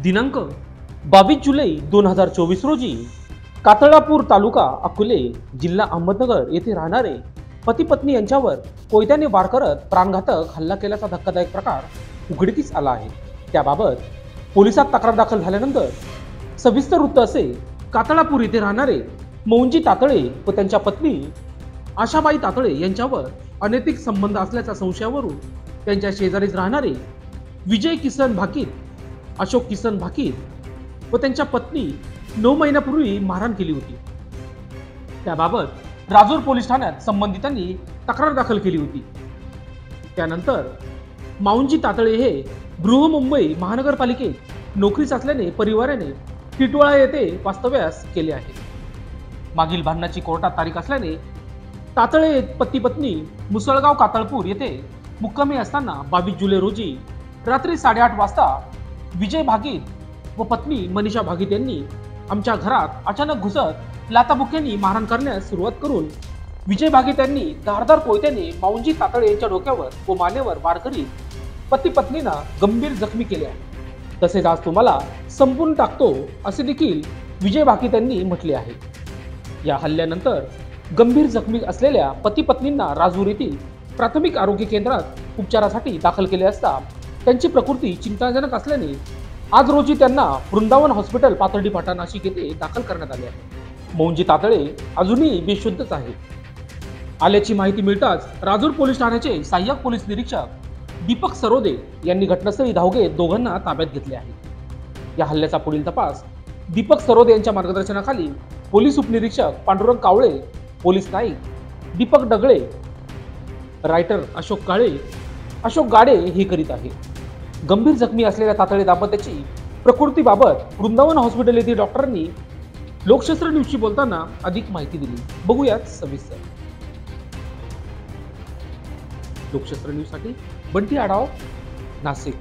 दिनांक 22 जुलै 2024 रोजी कातळापूर तालुका अकोले जिल्हा अहमदनगर येथे राहणारे पती पत्नी यांच्यावर कोयत्याने वार करत प्राणघातक हल्ला केल्याचा धक्कादायक प्रकार उघडकीस आला आहे। त्याबाबत पोलिसात तक्रार दाखल झाल्यानंतर सविस्तर वृत्त असे। कातळापूर येथे राहणारे मौंजी तातळे व त्यांच्या पत्नी आशाबाई तातळे यांच्यावर अनैतिक संबंध असल्याच्या संशयावरून त्यांच्या शेजारीच राहणारे विजय किसन भाकीत, अशोक किसन भाकीत व त्यांच्या पत्नी 9 महिन्यापूर्वी मारहाण केली होती। त्याबाबत राजूर पोलीस ठाण्यात संबंधितांनी तक्रार दाखल केली होती। त्यानंतर मौंजी तातळे हे बृहन्मुंबई महानगरपालिकेत नोकरीस असल्याने परिवाराने टिटवाळा येथे वास्तव्यास केले आहे। मागील भांडणाची कोर्टात तारीख असल्याने तातळे पती पत्नी मुसळगाव कातळपूर येथे मुक्कामी असताना 22 जुलै रोजी रात्री 8:30 वाजता विजय भाकीत व पत्नी मनीषा भाकीत यांनी आमच्या घरात अचानक घुसत लाथाबुक्क्यांनी मारहाण करण्यास सुरुवात करून विजय भाकीत यांनी धारदार कोयत्याने मौंजी तातळे यांच्या डोक्यावर व मानेवर वार करीत पती पत्नींना गंभीर जखमी केले आहे। तसेच आज तुम्हाला संपून टाकतो असे देखील विजय भाकीत यांनी म्हटले आहे। या हल्ल्यानंतर गंभीर जखमी असलेल्या पती पत्नींना राजूर येथील प्राथमिक आरोग्य केंद्रात उपचारासाठी दाखल केले असता त्यांची प्रकृती चिंताजनक असल्याने आज रोजी त्यांना वृंदावन हॉस्पिटल पाथर्डी फाटा नाशिक येथे दाखल करण्यात आले आहे। मौंजी तातळे अजूनही बेशुद्धच आहे। आल्याची माहिती मिळताच राजूर पोलीस ठाण्याचे सहाय्यक पोलीस निरीक्षक दीपक सरोदे यांनी घटनास्थळी धाव घेत दोघांना ताब्यात घेतले आहे। या हल्ल्याचा पुढील तपास दीपक सरोदे यांच्या मार्गदर्शनाखाली पोलीस उपनिरीक्षक पांडुरंग कावळे, पोलीस नाईक दीपक डगळे, रायटर अशोक काळे, अशोक गाडे हे करीत आहे। गंभीर जखमी असलेल्या तातळे दाम्पत्याची प्रकृतीबाबत वृंदावन हॉस्पिटल येथील डॉक्टरांनी लोकशास्त्र न्यूजशी बोलताना अधिक माहिती दिली। बघूयात सविस्तर। लोकशास्त्र न्यूज साठी बंटी आढाव, नाशिक।